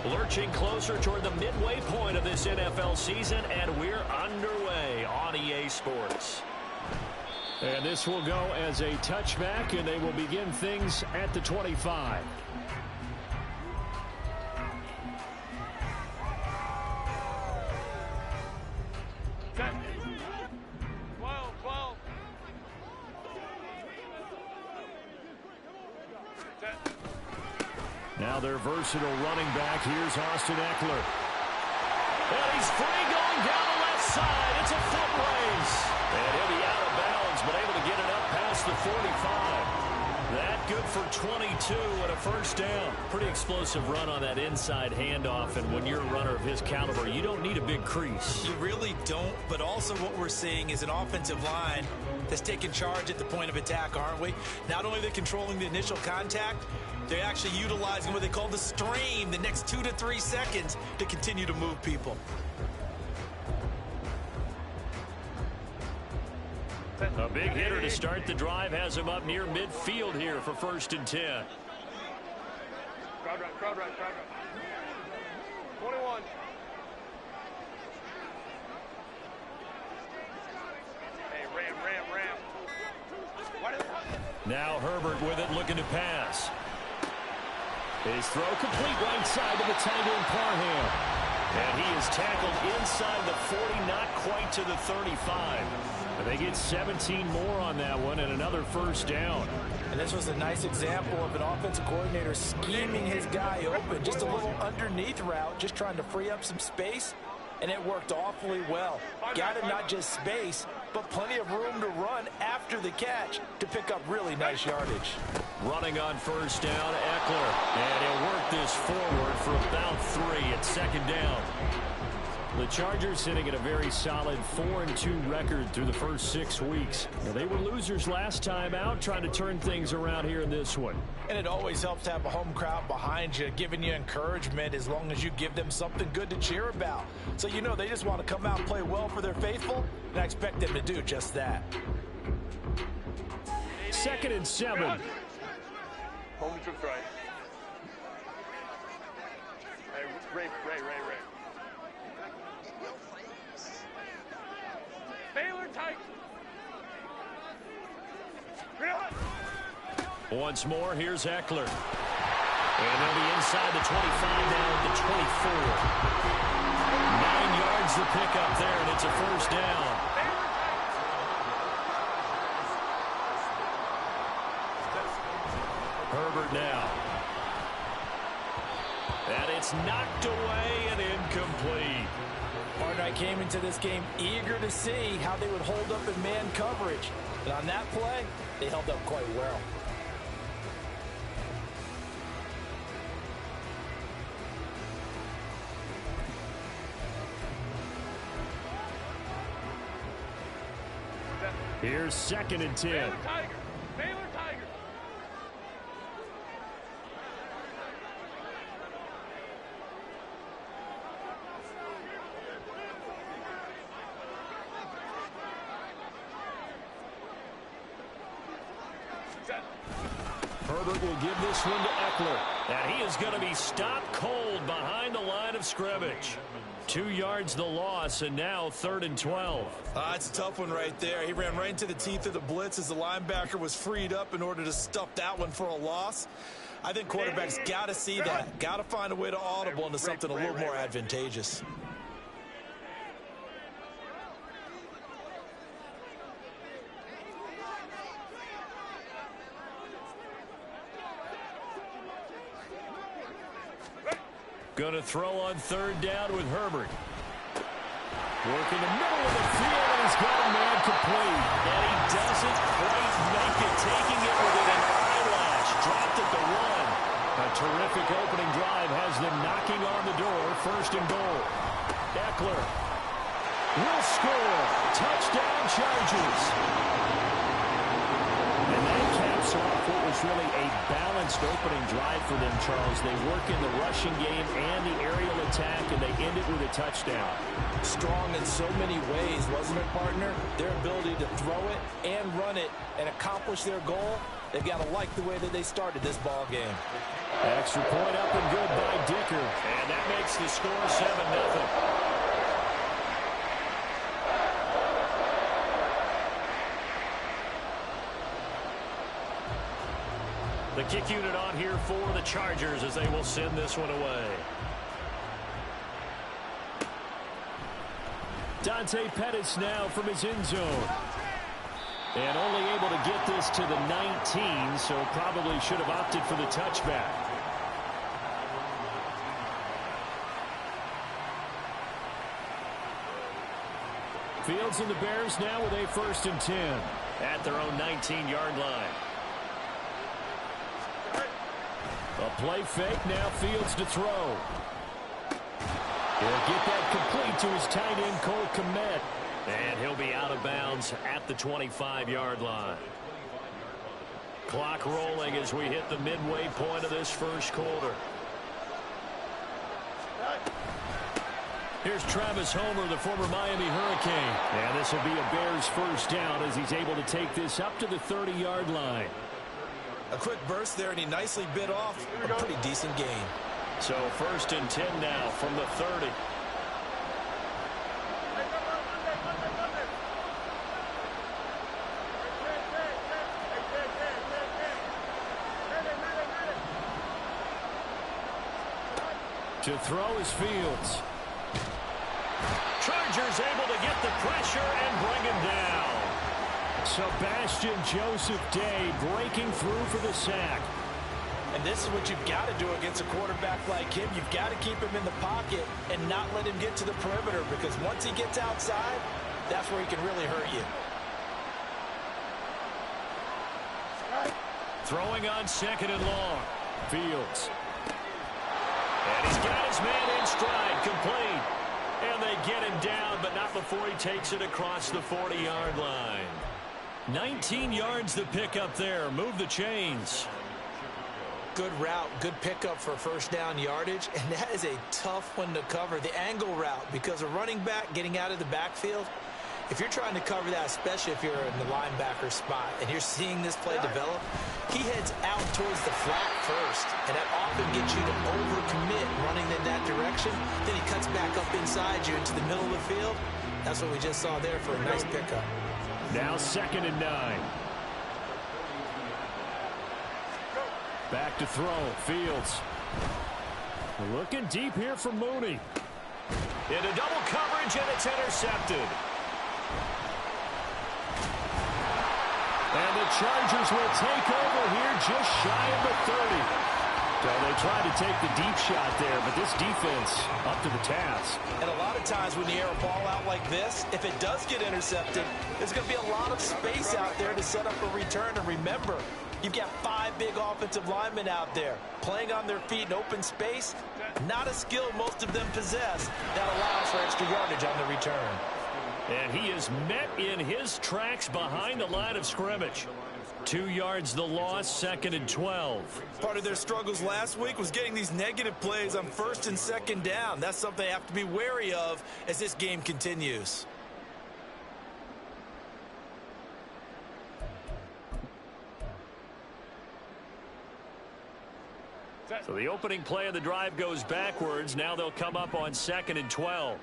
Lurching closer toward the midway point of this NFL season, and we're underway on EA Sports. And this will go as a touchback, and they will begin things at the 25. Now their versatile running back. Here's Austin Eckler. And he's free going down the left side. It's a foot race. And he'll be out of bounds, but able to get it up past the 45. That good for 22 and a first down. Pretty explosive run on that inside handoff, and when you're a runner of his caliber, you don't need a big crease. You really don't, but also what we're seeing is an offensive line that's taking charge at the point of attack, aren't we? Not only are they controlling the initial contact, they're actually utilizing what they call the stream, the next 2 to 3 seconds, to continue to move people. A big hitter to start the drive has him up near midfield here for 1st and 10. Crowd right. 21. Hey, ram. Now Herbert with it, looking to pass. His throw complete right side to the tight end Parham. And he is tackled inside the 40, not quite to the 35. And they get 17 more on that one and another first down. And this was a nice example of an offensive coordinator scheming his guy open. Just a little underneath route, just trying to free up some space. And it worked awfully well. Got him not just space, but plenty of room to run after the catch to pick up really nice yardage. Running on first down, Eckler. And he'll work this forward for about 3 at 2nd down. The Chargers sitting at a very solid 4-2 record through the first 6 weeks. Now, they were losers last time out, trying to turn things around here in this one. And it always helps to have a home crowd behind you, giving you encouragement as long as you give them something good to cheer about. So you know they just want to come out and play well for their faithful, and I expect them to do just that. 2nd and 7. Home troops right. Hey, Ray. Baylor tight. Once more, here's Eckler. And they'll be inside the 25 down to 24. 9 yards to pick up there, and it's a first down. Herbert now. And it's knocked away and incomplete. Partner, I came into this game eager to see how they would hold up in man coverage. And on that play, they held up quite well. Here's 2nd and 10. Baylor Tiger. Herbert will give this one to Eckler. And he is going to be stopped cold behind the line of scrimmage. 2 yards the loss, and now 3rd and 12. It's a tough one right there. He ran right into the teeth of the blitz as the linebacker was freed up in order to stuff that one for a loss. I think quarterbacks got to see that. Got to find a way to audible into something a little more advantageous. Going to throw on 3rd down with Herbert. Working the middle of the field, and he's got a man complete. And he doesn't quite make it, taking it within an eyelash. Dropped at the 1. A terrific opening drive has them knocking on the door. 1st and goal. Eckler will score. Touchdown Chargers. And that caps off what was was really a balanced opening drive for them, Charles. They work in the rushing game and the aerial attack, and they end it with a touchdown. Strong in so many ways, wasn't it, partner? Their ability to throw it and run it and accomplish their goal, they've got to like the way that they started this ball game. Extra point up and good by Dicker. And that makes the score 7-0. The kick unit on here for the Chargers as they will send this one away. Dante Pettis now from his end zone. And only able to get this to the 19, so probably should have opted for the touchback. Fields and the Bears now with a 1st and 10. At their own 19-yard line. A play fake, now Fields to throw. He'll get that complete to his tight end, Cole Kmet. And he'll be out of bounds at the 25-yard line. Clock rolling as we hit the midway point of this first quarter. Here's Travis Homer, the former Miami Hurricane. And this will be a Bears 1st down as he's able to take this up to the 30-yard line. A quick burst there, and he nicely bit off a pretty decent gain. So 1st and 10 now from the 30. To throw is Fields. Chargers able to get the pressure and bring him down. Sebastian Joseph Day breaking through for the sack. And this is what you've got to do against a quarterback like him. You've got to keep him in the pocket and not let him get to the perimeter, because once he gets outside, that's where he can really hurt you. Throwing on 2nd and long. Fields. And he's got his man in stride, complete. And they get him down, but not before he takes it across the 40-yard line. 19 yards to pick up there. Move the chains. Good route, good pickup for 1st down yardage, and that is a tough one to cover. The angle route, because a running back getting out of the backfield, if you're trying to cover that, especially if you're in the linebacker spot and you're seeing this play develop, he heads out towards the flat first, and that often gets you to overcommit running in that direction. Then he cuts back up inside you into the middle of the field. That's what we just saw there for a nice pickup. Now 2nd and 9. Back to throw. Fields. Looking deep here for Mooney. Into double coverage, and it's intercepted. And the Chargers will take over here just shy of the 30. So they tried to take the deep shot there, but this defense up to the task. And a lot of times when you air a ball out like this, if it does get intercepted, there's going to be a lot of space out there to set up a return. And remember, you've got 5 big offensive linemen out there playing on their feet in open space. Not a skill most of them possess that allows for extra yardage on the return. And he is met in his tracks behind the line of scrimmage. 2 yards the loss, 2nd and 12. Part of their struggles last week was getting these negative plays on 1st and 2nd down. That's something they have to be wary of as this game continues. So the opening play of the drive goes backwards. Now they'll come up on 2nd and 12.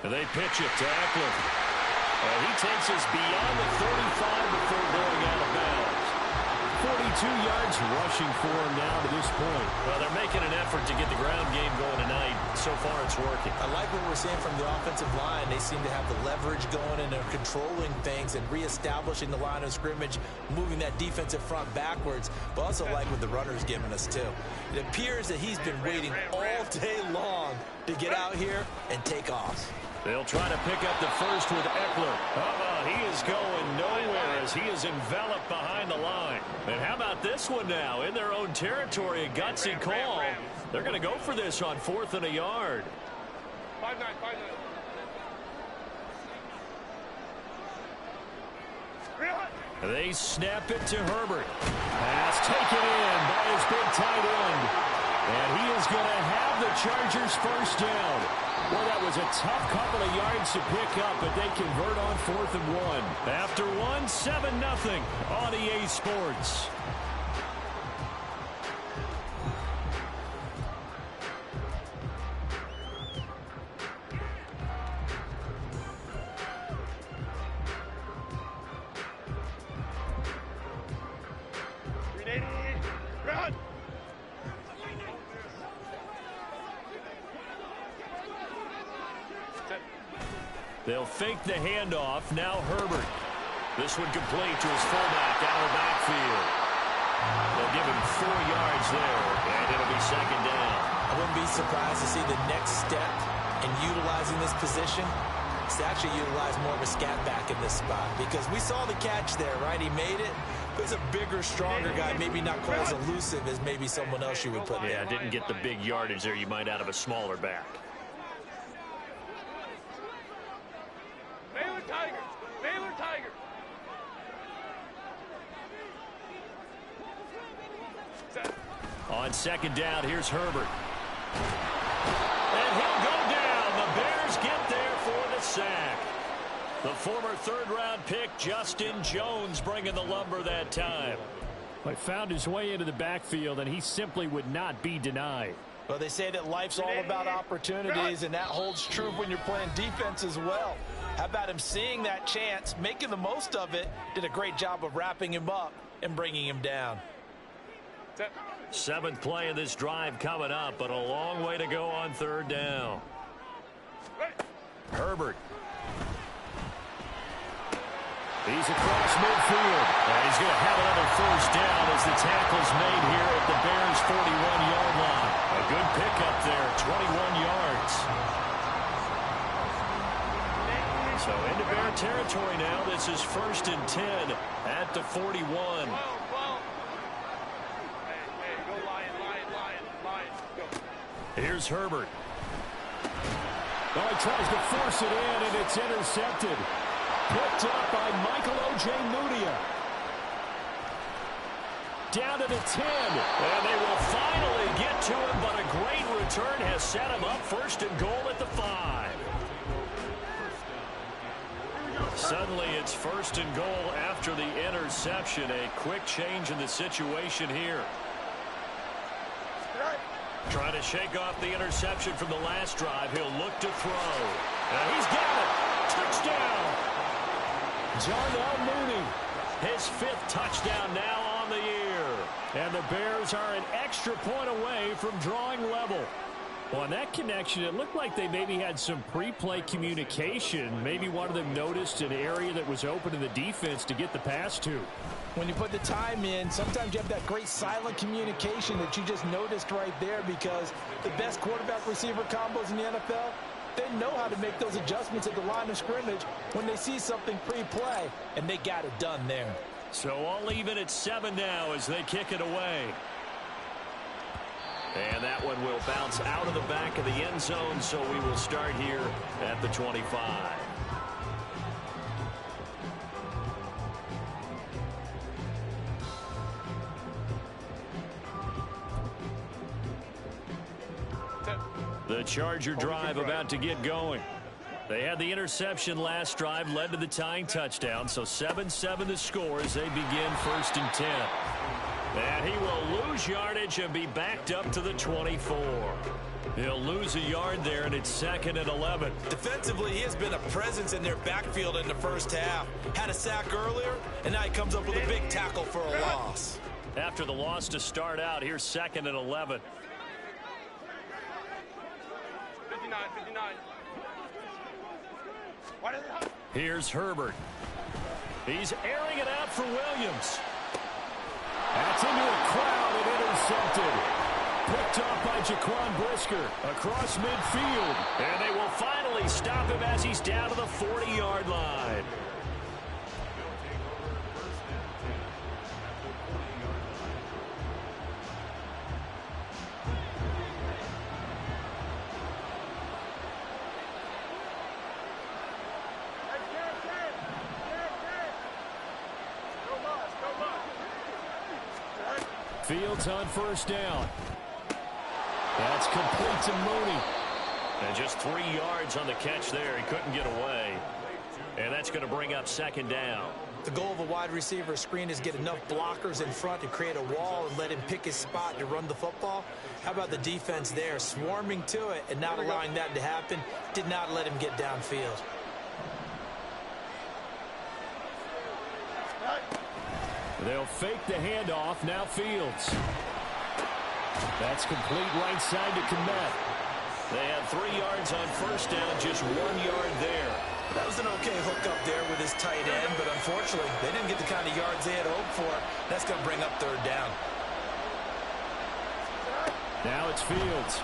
And they pitch it to Eckler. And he takes us beyond the 35 before going out of bounds. 42 yards rushing for him now to this point. Well, they're making an effort to get the ground game going tonight. So far, it's working. I like what we're seeing from the offensive line. They seem to have the leverage going, and they're controlling things and reestablishing the line of scrimmage, moving that defensive front backwards. But also like what the runner's giving us, too. It appears that he's been waiting all day long to get out here and take off. They'll try to pick up the first with Eckler. He is going nowhere as he is enveloped behind the line. And how about this one now? In their own territory, a gutsy call. They're going to go for this on 4th and a yard. 5-9. They snap it to Herbert. Pass taken in by his big tight end. And he is going to have the Chargers first down. Well, that was a tough couple of yards to pick up, but they convert on 4th and 1. After 7-0 on EA Sports. They'll fake the handoff. Now Herbert. This one complete to his fullback out of the backfield. They'll give him 4 yards there, and it'll be 2nd down. I wouldn't be surprised to see the next step in utilizing this position is to actually utilize more of a scat back in this spot, because we saw the catch there, right? He made it. There's a bigger, stronger guy, maybe not quite as elusive as maybe someone else you would put there. Yeah, didn't get the big yardage there you might out of a smaller back. Baylor Tigers! Baylor Tigers! On 2nd down, here's Herbert. And he'll go down. The Bears get there for the sack. The former 3rd-round pick, Justin Jones, bringing the lumber that time. He found his way into the backfield, and he simply would not be denied. Well, they say that life's all about opportunities, and that holds true when you're playing defense as well. How about him seeing that chance, making the most of it, did a great job of wrapping him up and bringing him down. 7th play of this drive coming up, but a long way to go on 3rd down. Herbert. He's across midfield. And he's going to have another 1st down as the tackle's made here at the Bears' 41-yard line. A good pickup there, 21 yards. So into Bear territory now. This is 1st and 10 at the 41. Hey, go Lion, go. Here's Herbert. Oh, he tries to force it in, and it's intercepted. Picked up by Michael O.J. Mudia. Down to the 10. And they will finally get to him, but a great return has set him up 1st and goal at the 5. Suddenly it's 1st and goal after the interception. A quick change in the situation here. Trying to shake off the interception from the last drive. He'll look to throw. And he's got it. Touchdown. Jarnell Mooney. His 5th touchdown now on the year. And the Bears are an extra point away from drawing level. Well, on that connection, it looked like they maybe had some pre-play communication. Maybe one of them noticed an area that was open in the defense to get the pass to. When you put the time in, sometimes you have that great silent communication that you just noticed right there, because the best quarterback-receiver combos in the NFL, they know how to make those adjustments at the line of scrimmage when they see something pre-play, and they got it done there. So all even at 7 now as they kick it away. And that one will bounce out of the back of the end zone, so we will start here at the 25. The Charger drive about to get going. They had the interception last drive, led to the tying touchdown, so 7-7 the score as they begin 1st and 10. And he will lose yardage and be backed up to the 24. He'll lose a yard there, and it's 2nd and 11. Defensively, he has been a presence in their backfield in the 1st half. Had a sack earlier, and now he comes up with a big tackle for a loss. After the loss to start out, here's 2nd and 11. 59. Here's Herbert. He's airing it out for Williams. That's into a crowd and intercepted. Picked off by Jaquan Brisker across midfield. And they will finally stop him as he's down to the 40-yard line. Fields on first down. That's complete to Mooney. And just 3 yards on the catch there. He couldn't get away. And that's going to bring up second down. The goal of a wide receiver screen is get enough blockers in front to create a wall and let him pick his spot to run the football. How about the defense there, swarming to it and not allowing that to happen? Did not let him get downfield. They'll fake the handoff. Now Fields. That's complete right side to Komet. They had 3 yards on first down, just 1 yard there. That was an okay hook up there with his tight end, but unfortunately, they didn't get the kind of yards they had hoped for. That's going to bring up third down. Now it's Fields.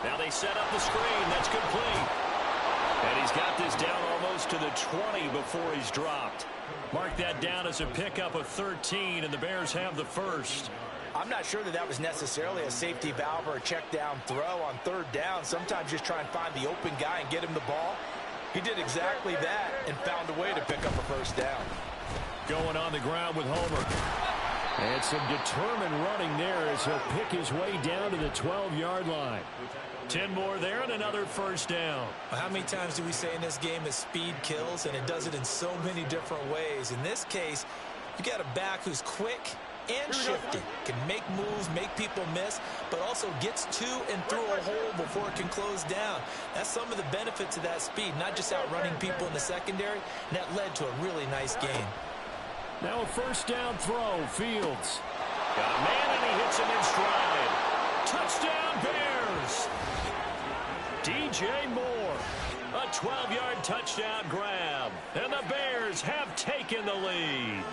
Now they set up the screen. That's complete. And he's got this down almost to the 20 before he's dropped. Mark that down as a pickup of 13, and the Bears have the first. I'm not sure that was necessarily a safety valve or a check down throw on third down. Sometimes just try and find the open guy and get him the ball. He did exactly that and found a way to pick up a first down. Going on the ground with Homer. And some determined running there as he'll pick his way down to the 12-yard line. 10 more there and another first down. How many times do we say in this game that speed kills, and it does it in so many different ways? In this case, you got a back who's quick and shifty, can make moves, make people miss, but also gets to and through a hole before it can close down. That's some of the benefits of that speed, not just outrunning people in the secondary, and that led to a really nice game. Now a first down throw, Fields. Got a man and he hits him in stride. Touchdown Bears! DJ Moore, a 12-yard touchdown grab, and the Bears have taken the lead.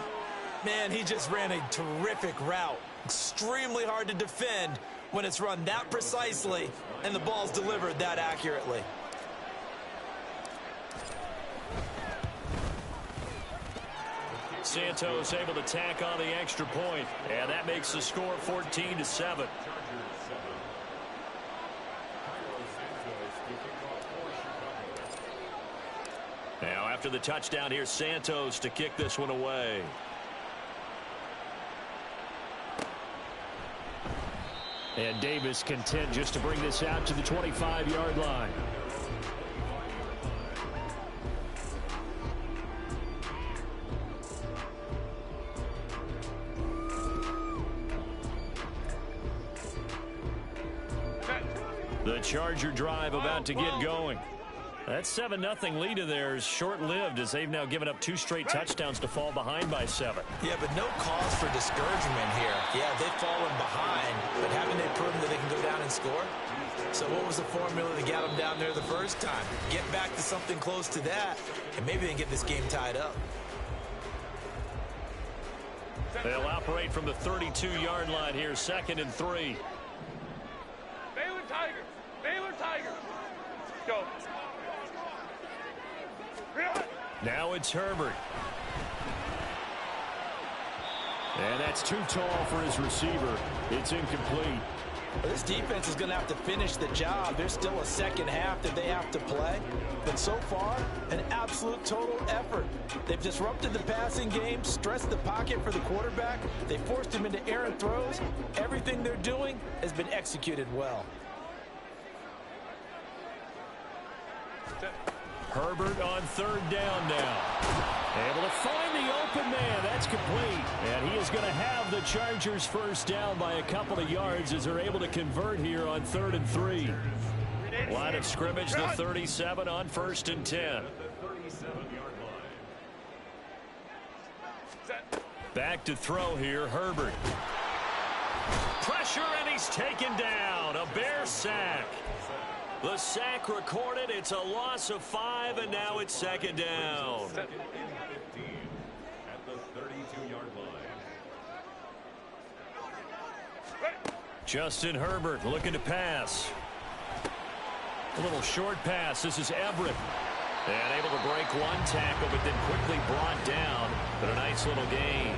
Man, he just ran a terrific route. Extremely hard to defend when it's run that precisely and the ball's delivered that accurately. Santos able to tack on the extra point, and that makes the score 14-7. Now after the touchdown, here's Santos to kick this one away. And Davis content just to bring this out to the 25-yard line. The Charger drive about to get going. That 7-0 lead of theirs short-lived as they've now given up 2 straight touchdowns to fall behind by 7. Yeah, but no cause for discouragement here. Yeah, they've fallen behind, but haven't they proven that they can go down and score? So what was the formula to get them down there the first time? Get back to something close to that, and maybe they can get this game tied up. They'll operate from the 32-yard line here, 2nd and 3. Baylor Tigers! Baylor Tigers! Go. Now it's Herbert. And that's too tall for his receiver. It's incomplete. Well, this defense is going to have to finish the job. There's still a second half that they have to play. But so far, an absolute total effort. They've disrupted the passing game, stressed the pocket for the quarterback. They forced him into errant throws. Everything they're doing has been executed well. Herbert on 3rd down now. Able to find the open man. That's complete. And he is going to have the Chargers first down by a couple of yards as they're able to convert here on 3rd and 3. Line of scrimmage, the 37 on 1st and 10. Back to throw here, Herbert. Pressure, and he's taken down. A Bear sack. The sack recorded. It's a loss of 5, and now it's 2nd down. At the 32-yard line. Justin Herbert looking to pass. A little short pass. This is Everett. And able to break one tackle, but then quickly brought down. But a nice little gain.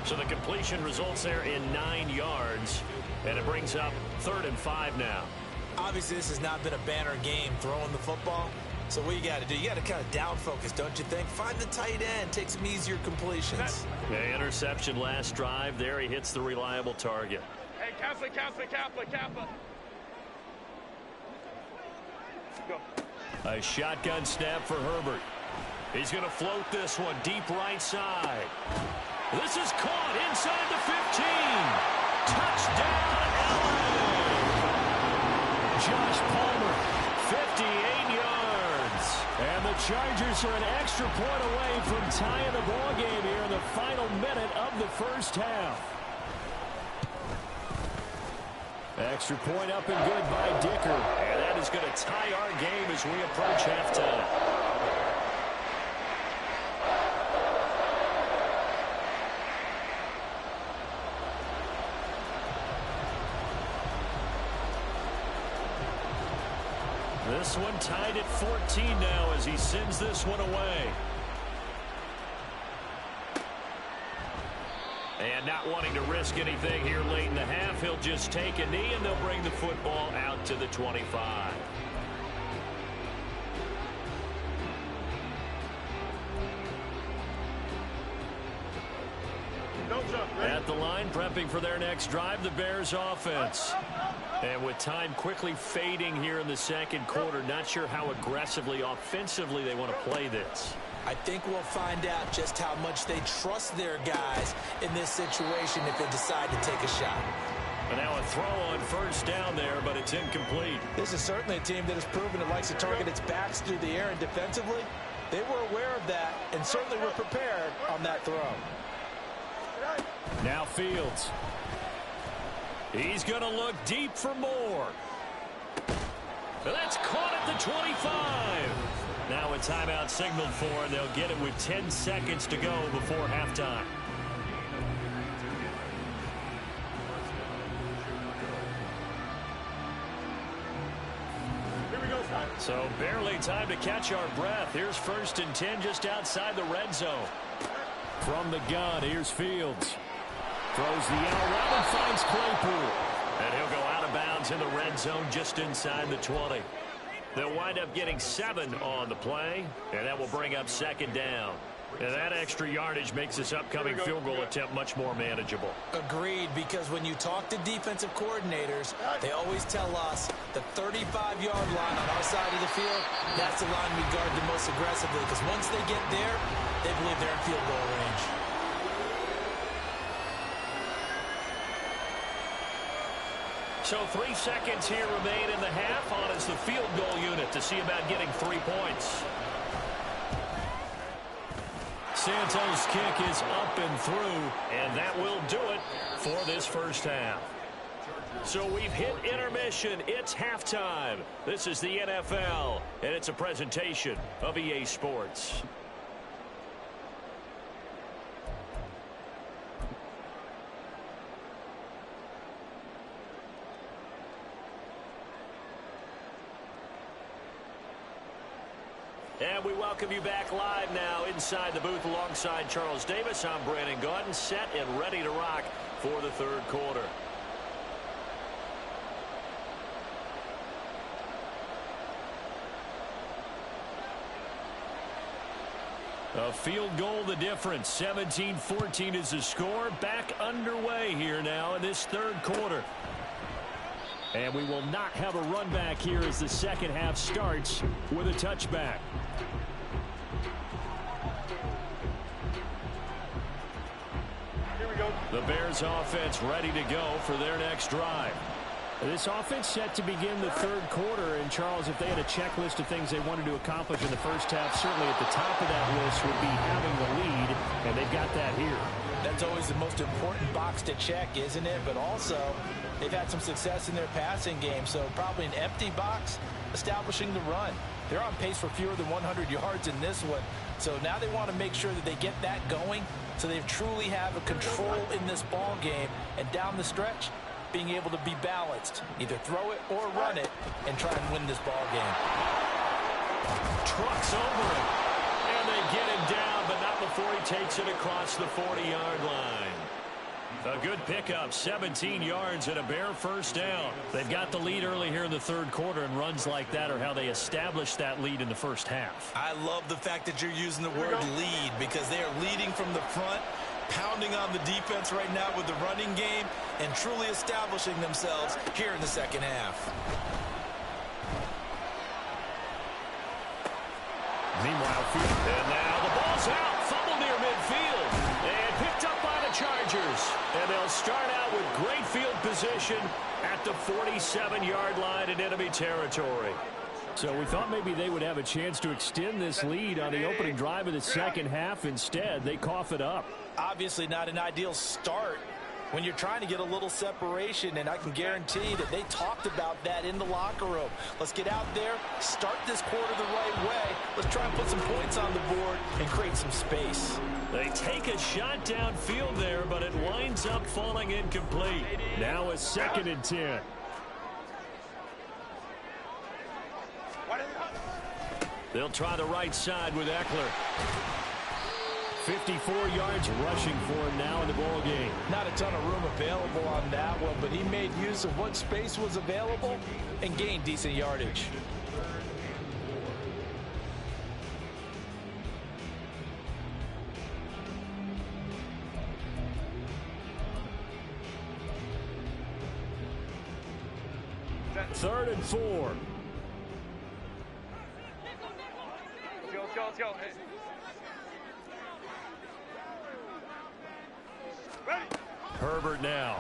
So the completion results there in 9 yards. And it brings up 3rd and 5 now. Obviously, this has not been a banner game throwing the football. So what you got to do, you got to kind of down focus, don't you think? Find the tight end, take some easier completions. Okay, interception last drive. There he hits the reliable target. Hey, Kappa. Go. A shotgun snap for Herbert. He's going to float this one deep right side. This is caught inside the 15. Touchdown, LA. Josh Palmer, 58 yards. And the Chargers are an extra point away from tying the ball game here in the final minute of the first half. Extra point up and good by Dicker. And that is going to tie our game as we approach halftime. This one tied at 14 now as he sends this one away. And not wanting to risk anything here late in the half, he'll just take a knee and they'll bring the football out to the 25. At the line, prepping for their next drive, the Bears offense. And with time quickly fading here in the second quarter, not sure how aggressively, offensively they want to play this. I think we'll find out just how much they trust their guys in this situation if they decide to take a shot. And now a throw on first down there, but it's incomplete. This is certainly a team that has proven it likes to target its backs through the air, and defensively, they were aware of that and certainly were prepared on that throw. Now Fields. He's going to look deep for more. And that's caught at the 25. Now a timeout signaled for, and they'll get it with 10 seconds to go before halftime. So barely time to catch our breath. Here's 1st and 10 just outside the red zone. From the gun, here's Fields. Throws the out route and finds Claypool. And he'll go out of bounds in the red zone just inside the 20. They'll wind up getting 7 on the play, and that will bring up 2nd down. And that extra yardage makes this upcoming field goal attempt much more manageable. Agreed, because when you talk to defensive coordinators, they always tell us the 35-yard line on our side of the field, that's the line we guard the most aggressively, because once they get there, they believe they're in field goal range. So 3 seconds here remain in the half on as the field goal unit to see about getting 3 points. Santos' kick is up and through, and that will do it for this first half. So we've hit intermission. It's halftime. This is the NFL, and it's a presentation of EA Sports. And we welcome you back live now inside the booth alongside Charles Davis. I'm Brandon Gaudin, set and ready to rock for the third quarter. a field goal the difference. 17-14 is the score. Back underway here now in this third quarter. And we will not have a run back here as the second half starts with a touchback. The Bears offense ready to go for their next drive. This offense set to begin the third quarter. And, Charles, if they had a checklist of things they wanted to accomplish in the first half, certainly at the top of that list would be having the lead, and they've got that here. That's always the most important box to check, isn't it? But also, they've had some success in their passing game, so probably an empty box establishing the run. They're on pace for fewer than 100 yards in this one, so now they want to make sure that they get that going so they truly have a control in this ball game, and down the stretch, being able to be balanced, either throw it or run it, and try and win this ball game. Trucks over him, and they get him down, but not before he takes it across the 40-yard line. A good pickup, 17 yards and a bare first down. They've got the lead early here in the third quarter, and runs like that are how they establish that lead in the first half. I love the fact that you're using the word lead because they are leading from the front, pounding on the defense right now with the running game, and truly establishing themselves here in the second half. Meanwhile, and now the ball's out, fumble near midfield, and picked up by the Chargers. And they'll start out with great field position at the 47-yard line in enemy territory. So we thought maybe they would have a chance to extend this lead on the opening drive of the second half. Instead, they cough it up. Obviously not an ideal start when you're trying to get a little separation, and I can guarantee that they talked about that in the locker room. Let's get out there, start this quarter the right way. Let's try and put some points on the board and create some space. They take a shot downfield there, but it winds up falling incomplete. Now a 2nd and 10. They'll try the right side with Eckler. 54 yards rushing for him now in the ball game. Not a ton of room available on that one, but he made use of what space was available and gained decent yardage. Third and 4. Let's go. Hey. Herbert now.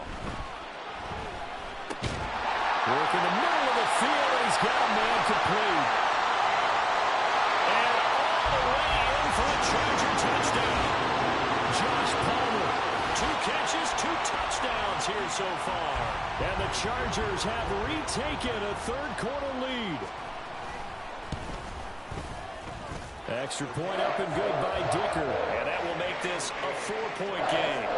Work in the middle of the field, and he's got a man complete. And all the way in for a Charger touchdown. Josh Palmer, 2 catches, 2 touchdowns here so far. And the Chargers have retaken a third quarter lead. Extra point up and good by Dicker. And that will make this a 4-point game.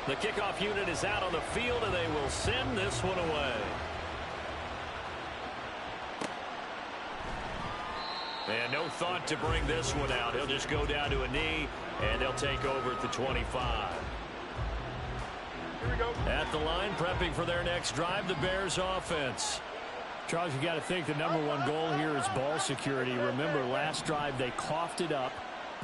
The kickoff unit is out on the field, and they will send this one away. And no thought to bring this one out. He'll just go down to a knee, and they'll take over at the 25. Here we go. At the line, prepping for their next drive, the Bears offense. Charles, you got to think the #1 goal here is ball security. Remember, last drive they coughed it up.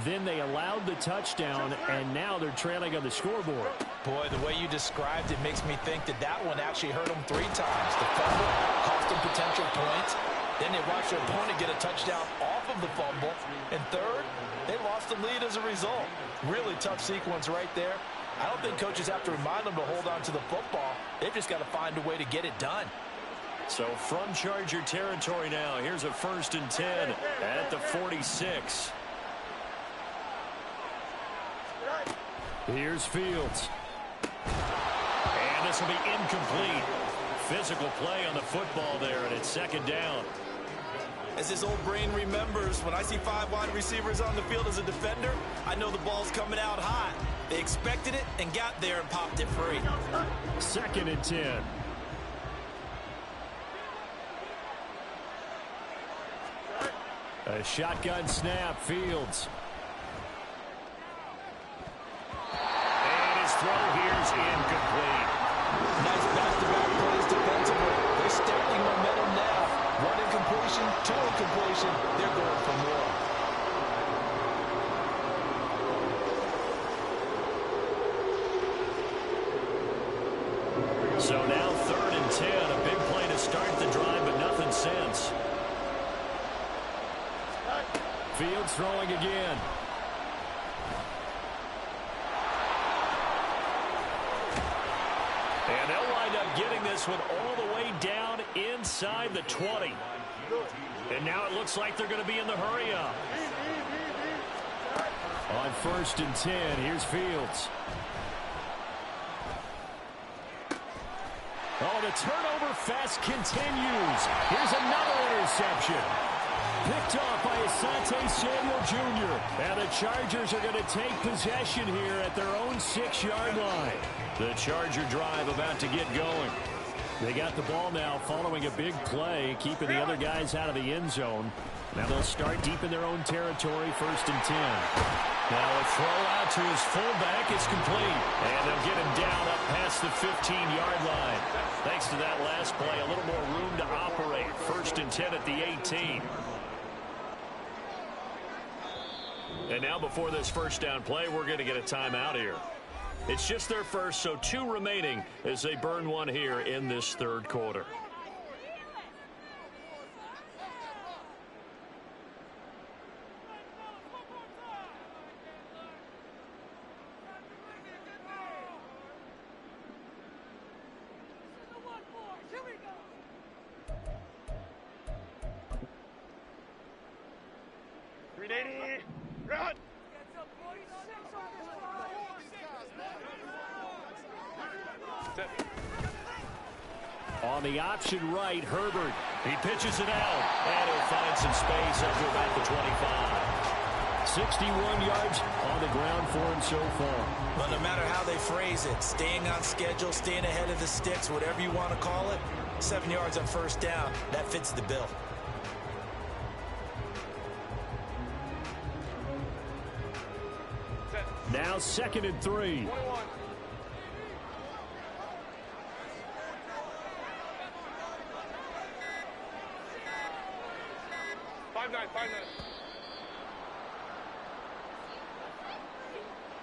Then they allowed the touchdown, and now they're trailing on the scoreboard. Boy, the way you described it makes me think that that one actually hurt them 3 times. The fumble cost them potential points. Then they watched their opponent get a touchdown off of the fumble. And third, they lost the lead as a result. Really tough sequence right there. I don't think coaches have to remind them to hold on to the football. They've just got to find a way to get it done. So from Charger territory now, here's a 1st and 10 at the 46. Here's Fields. And this will be incomplete. Physical play on the football there, and it's 2nd down. As his old brain remembers, when I see 5 wide receivers on the field as a defender, I know the ball's coming out hot. They expected it and got there and popped it free. 2nd and 10. A shotgun snap, Fields. And his throw here's incomplete. Nice back-to-back plays defensively. They're stacking momentum now. 1 incompletion, 2 incompletion. They're going for more. So now 3rd and 10. A big play to start the drive, but nothing since. Fields throwing again. And they'll wind up getting this one all the way down inside the 20. And now it looks like they're going to be in the hurry-up. On 1st and 10, here's Fields. Oh, the turnover fest continues. Here's another interception. Picked off by Asante Samuel Jr. And the Chargers are going to take possession here at their own 6-yard line. The Charger drive about to get going. They got the ball now following a big play, keeping the other guys out of the end zone. Now they'll start deep in their own territory, 1st and 10. Now a throw out to his fullback is complete. And they'll get him down up past the 15-yard line. Thanks to that last play, a little more room to operate. 1st and 10 at the 18. And now before this first down play, we're going to get a timeout here. It's just their first, so 2 remaining as they burn one here in this 3rd quarter. Run! On the option right, Herbert. He pitches it out, and he'll find some space up to about the 25. 61 yards on the ground for him so far. Well, no matter how they phrase it, staying on schedule, staying ahead of the sticks, whatever you want to call it, 7 yards on 1st down, that fits the bill. Now 2nd and 3. 21. 5-9.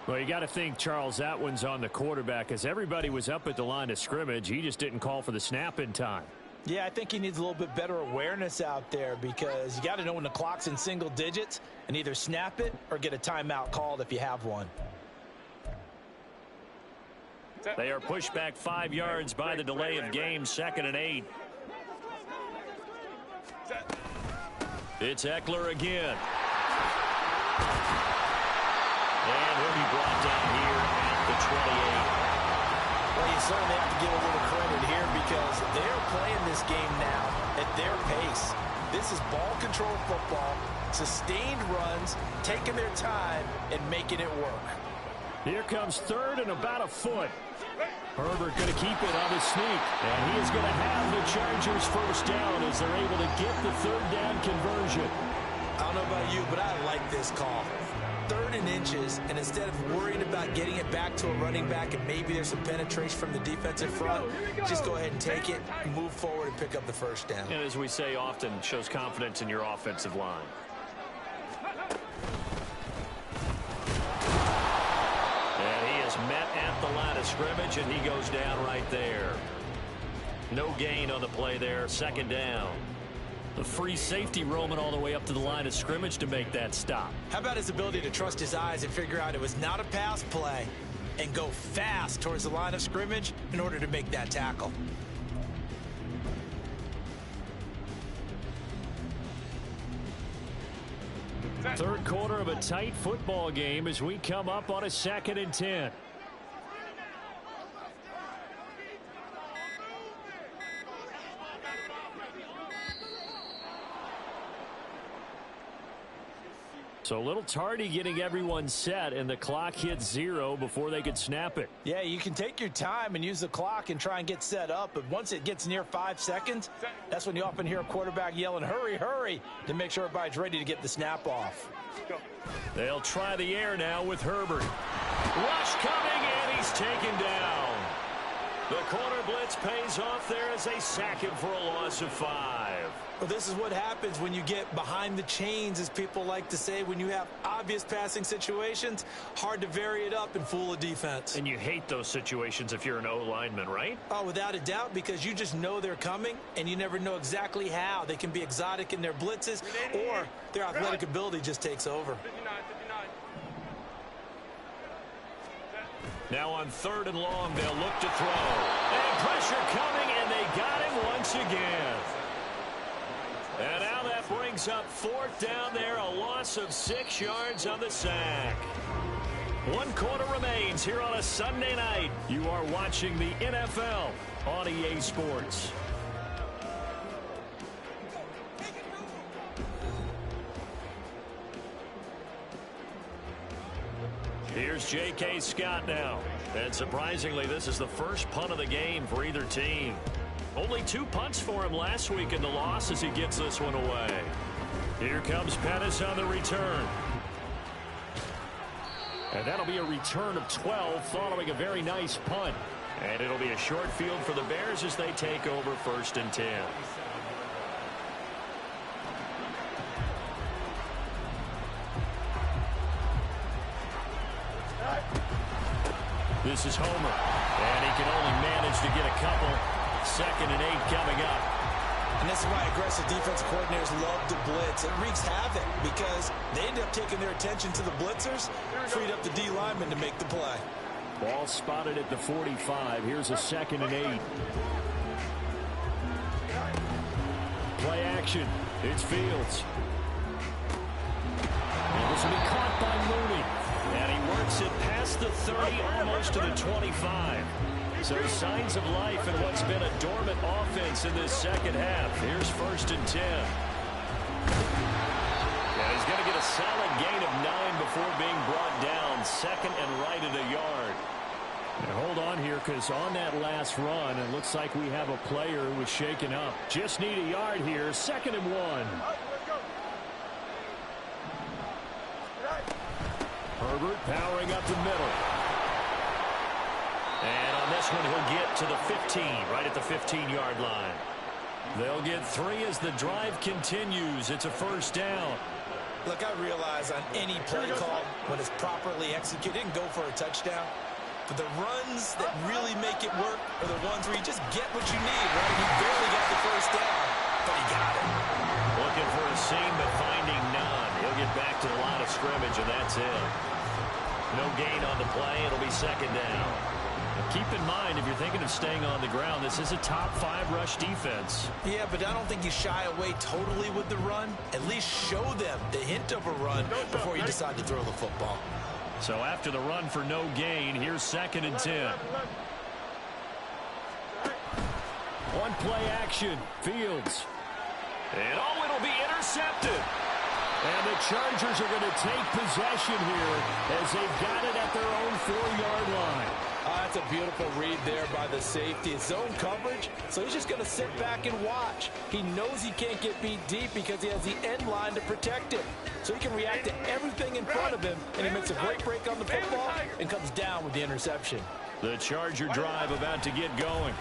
Well, you got to think, Charles, that one's on the quarterback, as everybody was up at the line of scrimmage. He just didn't call for the snap in time. Yeah, I think he needs a little bit better awareness out there, because you got to know when the clock's in single digits and either snap it or get a timeout called if you have one. They are pushed back 5 yards by the delay of game, 2nd and 8. It's Eckler again. And he'll be brought down here at the 28. Well, you certainly have to give a little credit here, because they're playing this game now at their pace. This is ball control football, sustained runs, taking their time and making it work. Here comes 3rd and about a foot. Herbert going to keep it on his sneak. And he is going to have the Chargers 1st down as they're able to get the 3rd down conversion. I don't know about you, but I like this call. 3rd and inches, and instead of worrying about getting it back to a running back and maybe there's some penetration from the defensive front, just go ahead and take it, move forward, and pick up the 1st down. And as we say often, shows confidence in your offensive line. And he is met at the line of scrimmage, and he goes down right there. No gain on the play there, 2nd down. The free safety roaming all the way up to the line of scrimmage to make that stop. How about his ability to trust his eyes and figure out it was not a pass play and go fast towards the line of scrimmage in order to make that tackle? Third quarter of a tight football game as we come up on a 2nd and 10. So a little tardy getting everyone set, and the clock hits 0 before they could snap it. Yeah, you can take your time and use the clock and try and get set up, but once it gets near 5 seconds, that's when you often hear a quarterback yelling, "Hurry, hurry," to make sure everybody's ready to get the snap off. They'll try the air now with Herbert. Rush coming, and he's taken down. The corner blitz pays off there as they sack him for a loss of 5. Well, this is what happens when you get behind the chains, as people like to say. When you have obvious passing situations, hard to vary it up and fool a defense. And you hate those situations if you're an O-lineman, right? Oh, without a doubt, because you just know they're coming, and you never know exactly how. They can be exotic in their blitzes, or their athletic ability just takes over. 59. Now on 3rd and long, they'll look to throw. And pressure coming, and they got him once again. And now that brings up 4th down there, a loss of 6 yards on the sack. 1 quarter remains here on a Sunday night. You are watching the NFL on EA Sports. Here's J.K. Scott now. And surprisingly, this is the first punt of the game for either team. Only 2 punts for him last week in the loss as he gets this one away. Here comes Pettis on the return. And that'll be a return of 12 following a very nice punt. And it'll be a short field for the Bears as they take over 1st and 10. This is Homer. And he can only manage to get a couple. 2nd and 8 coming up. And this is why aggressive defensive coordinators love to blitz. It wreaks havoc because they end up taking their attention to the blitzers, freed up the D lineman to make the play. Ball spotted at the 45. Here's a 2nd and 8. Play action. It's Fields. And this will be caught by Mooney. And he works it past the 30, almost to the 25. So signs of life in what's been a dormant offense in this 2nd half. Here's 1st and 10. And he's going to get a solid gain of 9 before being brought down. 2nd and right at a yard. And hold on here, because on that last run, it looks like we have a player who was shaken up. Just need a yard here. 2nd and 1. Herbert powering up the middle. And on this one, he'll get to the 15, right at the 15-yard line. They'll get 3 as the drive continues. It's a 1st down. Look, I realize on any play call, when it's properly executed, and go for a touchdown. But the runs that really make it work are the ones where you just get what you need, right? He barely got the 1st down, but he got it. Looking for a seam, but finding none. He'll get back to the line of scrimmage, and that's it. No gain on the play. It'll be 2nd down. Keep in mind, if you're thinking of staying on the ground, this is a top 5 rush defense. Yeah, but I don't think you shy away totally with the run. At least show them the hint of a run before you decide to throw the football. So after the run for no gain, here's 2nd and 10. One play action. Fields. And it'll be intercepted. And the Chargers are going to take possession here as they've got it at their own 4-yard line. That's a beautiful read there by the safety. It's zone coverage, so he's just going to sit back and watch. He knows he can't get beat deep because he has the end line to protect him. So he can react to everything in front of him, and he makes a great break on the football and comes down with the interception. The Charger drive about to get going.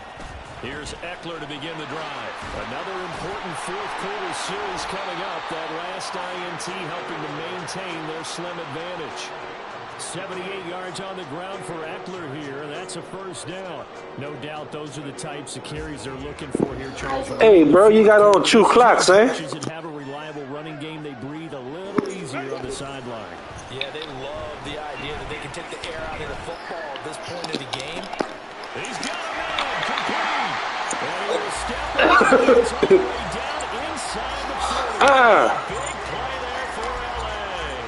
Here's Eckler to begin the drive. Another important 4th quarter series coming up. That last INT helping to maintain their slim advantage. 78 yards on the ground for Eckler here. That's a 1st down. No doubt those are the types of carries they're looking for here, Charles. Hey, bro, you got on 2 clocks, eh? That have a reliable running game. They breathe a little easier on the sideline. Yeah, they love the idea that they can take the air out of the football at this point of the game. He's got a man, complete. And he will step all the way down inside the 40. Big play there for L.A.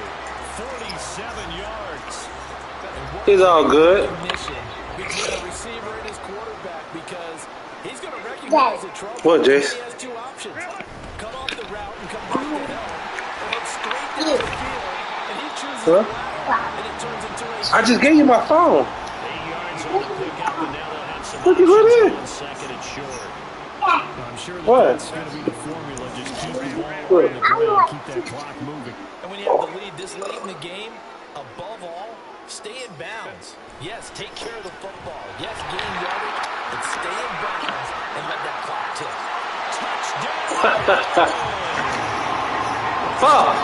47 yards. It's all good. Between the receiver and his quarterback, because he's going to recognize the trouble. What, Jace? He has 2 options. Come off the route and come back to help, or head straight down the field, and he chooses the latter, and it turns into a... I just gave you my phone. 8 yards on the pickup, and now they'll have some Look at what it is. on 2nd and short. I'm sure that's going to be the formula. Just keep the ball on the ground, keep that clock moving. And when you have the lead this late in the game, above all, stay in bounds. Yes, take care of the football. Yes, gain yardage, but stay in bounds and let that clock tick. Touchdown! Fuck.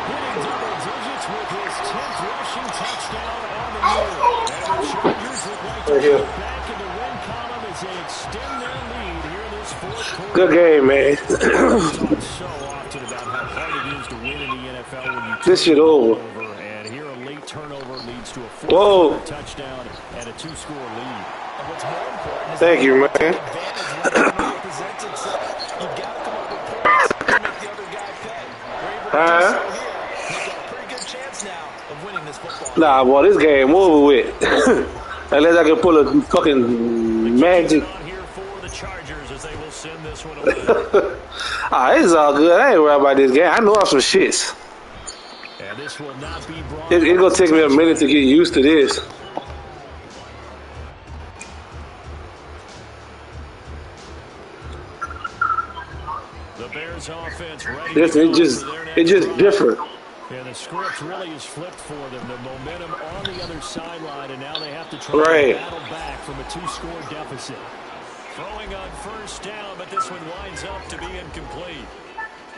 Hitting double digits with his 10th rushing touchdown on the year. And the Chargers look like they're back in the win column as they extend their lead here in this 4th quarter. Good game, man. So often about how hard it is to win in the NFL when you This shit over. And here a late turnover leads to a 4th touchdown and a 2-score lead. And what's more important is Thank you, man. advantage when it presents itself. You've got to come up with points to make the other guy pay. We're able to do so here. You've got a pretty good chance now of winning this football. Nah, boy, this game over with. Unless I can pull a fucking magic. Here for the Chargers as they will send this one away. It's all good. I ain't worried about this game. I know I'm some shits. And this will not be brought. It's gonna take me a minute to get used to this. offense ready to It's go for their next just drive. different. And the script really is flipped for them. The momentum on the other sideline, and now they have to try to Right. battle back from a 2-score deficit. Throwing on first down, but this one winds up to be incomplete.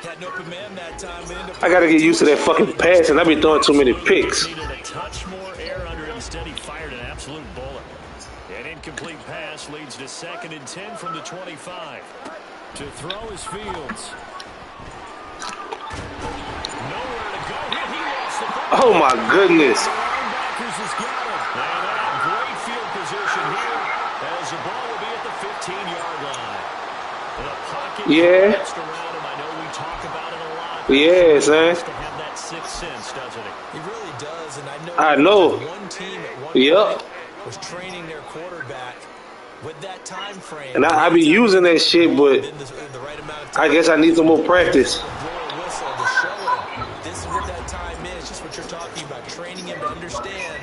Had an open man that time. I gotta get used to that fucking pass, and I be throwing too many picks. Needed a touch more air under it. Instead, he fired an absolute bullet. An incomplete pass leads to 2nd and 10 from the 25. To throw is Fields. Nowhere to go. He lost the ball. Oh my goodness. The linebackers has got him. And great field position here as the ball will be at the 15-yard line. The pocket collapsed around him. I know we talk about it a lot. Yeah, son. To have that sixth sense, doesn't it? He really does, and I know. one team at one point was training their quarterback with that time frame. And I be using that shit, but I guess I need some more practice. This is what that time is, just what you're talking about, training him to understand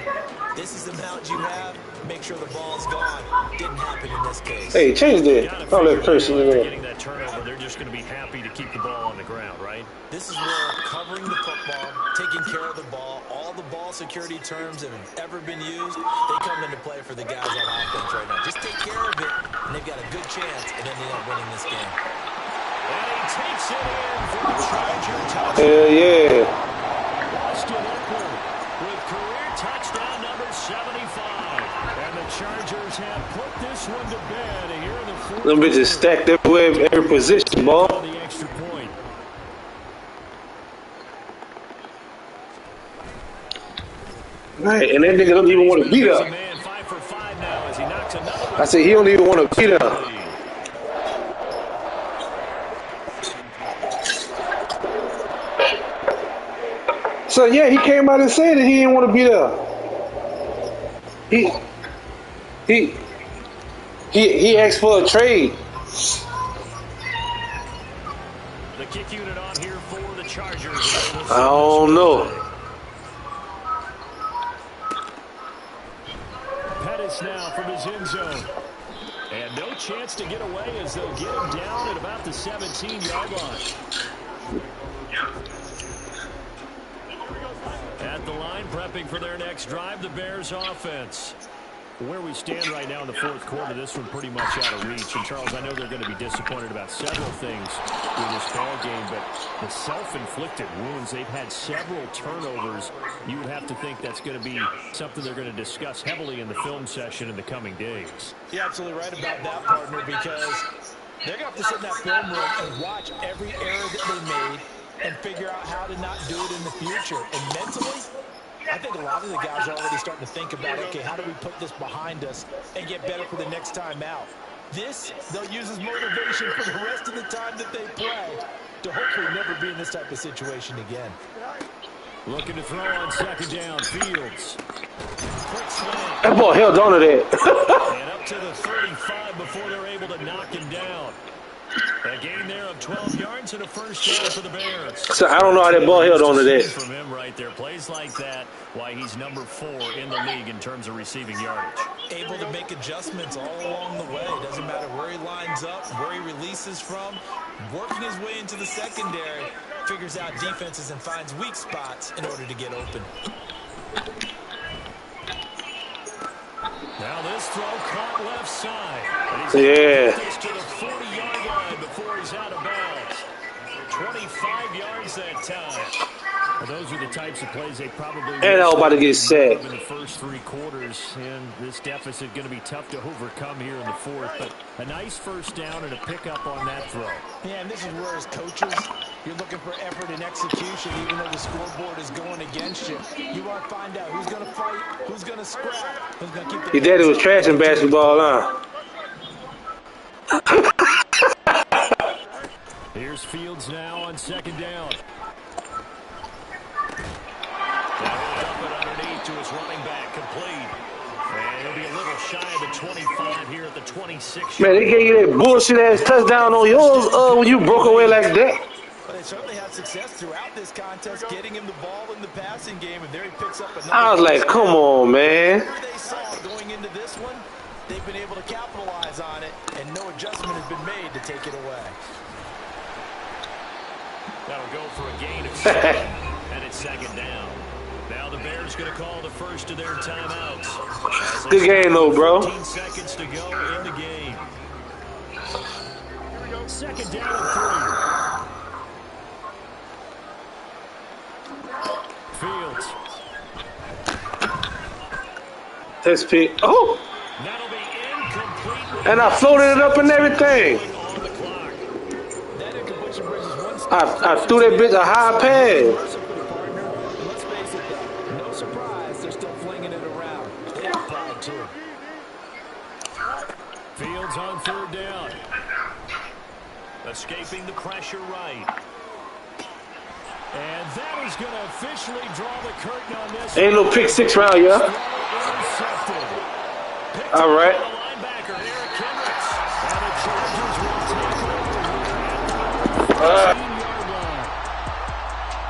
this is the amount you have, make sure the ball's gone. Didn't happen in this case. Hey, change that. All that person in there. Getting that turnover, they're just going to be happy to keep the ball on the ground, right? This is where covering the football, taking care of the ball, all the ball security terms that have ever been used, they come into play for the guys on offense right now. Just take care of it, and they've got a good chance, and then they end up winning this game. And he takes it in for the Charger touchdown. Hell yeah. Austin Eckler with career touchdown number 75. And the Chargers have put this one to bed here in the fourth. Them bitches stacked everywhere, every position, ball. The extra point. Right, and that nigga don't even want to beat up. I said he don't even want to beat up. So yeah, he came out and said that he didn't want to beat up. He asked for a trade. The kick unit on here for the Chargers. I don't know. Pettis now from his end zone. And no chance to get away as they'll get him down at about the 17-yard line. At the line, prepping for their next drive, the Bears offense. Where we stand right now in the fourth quarter, this one pretty much out of reach. And, Charles, I know they're going to be disappointed about several things with this ball game, but the self-inflicted wounds, they've had several turnovers. You would have to think that's going to be something they're going to discuss heavily in the film session in the coming days. You're absolutely right about that, partner, because they're going to have to sit in that film room and watch every error that they made and figure out how to not do it in the future. And mentally, I think a lot of the guys are already starting to think about, okay, how do we put this behind us and get better for the next time out? This, they'll use as motivation for the rest of the time that they play to hopefully never be in this type of situation again. Looking to throw on second down, Fields. Quick slant. That ball held on to that. And up to the 35 before they're able to knock him down. A gain there of 12 yards and a first down for the Bears. So I don't know how that ball held on to that. From him right there, plays like that, why he's number 4 in the league in terms of receiving yardage. Able to make adjustments all along the way. Doesn't matter where he lines up, where he releases from. Working his way into the secondary, figures out defenses and finds weak spots in order to get open. Now this throw caught left side. Yeah. To the 40-yard line before he's out of bounds. 25 yards that time. Well, those are the types of plays they probably. And I was about to get sacked. In the first 3 quarters, and this deficit going to be tough to overcome here in the fourth. But a nice first down and a pickup on that throw. Yeah, and this is where as coaches, you're looking for effort and execution, even though the scoreboard is going against you. You want to find out who's going to fight, who's going to scrap, who's going to keep their. Your daddy was trash in basketball, huh? Here's Fields now on second down. Underneath to his running back, complete. And he'll be a little shy of the 25 here at the 26. Man, they gave you that bullshit ass touchdown on yours when you broke away like that. But they certainly had success throughout this contest, getting him the ball in the passing game, and there he picks up another. I was like, come on, man. Whatever they saw going into this one, they've been able to capitalize on it, and no adjustment has been made to take it away. That'll go for a gain of 7, and it's second down. Now the Bears going to call the first of their timeouts. Good game, though, bro. 15 seconds to go in the game. Second down and 3. Fields. Test pick. Oh! That'll be incomplete. And I floated it up and everything. I threw that bitch a high pass. Let's face it, no surprise, they're still flinging it around. They have pride, too. Fields on third down. Escaping the pressure right. And that is going to officially draw the curtain on this. Ain't no pick 6 round, yeah. All right. Linebacker Eric Kendricks. And the Chargers will take over.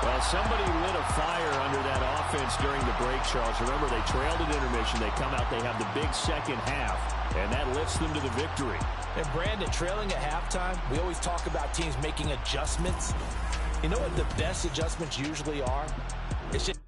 Well, somebody lit a fire under that offense during the break, Charles. Remember, they trailed at intermission. They come out, they have the big second half, and that lifts them to the victory. And Brandon, trailing at halftime, we always talk about teams making adjustments. You know what the best adjustments usually are? It's just...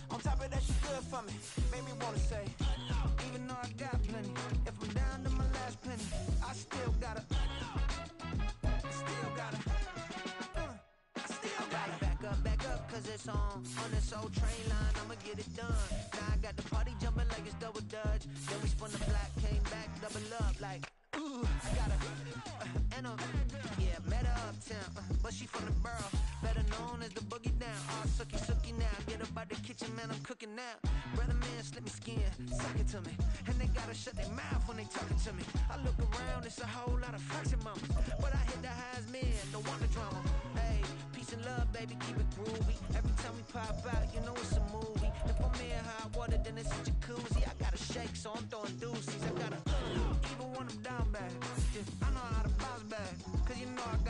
On top of that, she's good for me. Made me wanna say, even though I got plenty, if I'm down to my last penny, I still gotta back up, cause it's on this old train line, I'ma get it done. Now I got the party jumping like it's double dutch. Then we spun the block, came back, double up like, ooh, I got met her uptown, but she from the borough, better known as the boogie down. All sookie now, get up out the kitchen, man, I'm cooking now. Brother man, slip me skin, suck it to me, and they gotta shut their mouth when they talking to me. I look around, it's a whole lot of fraction mamas, but I hit the highs, man, don't want the drama. Hey, peace and love, baby, keep it groovy. Every time we pop out, you know it's a movie. If I'm in hot water, then it's a jacuzzi. I gotta shake, so I'm throwing deuces. I gotta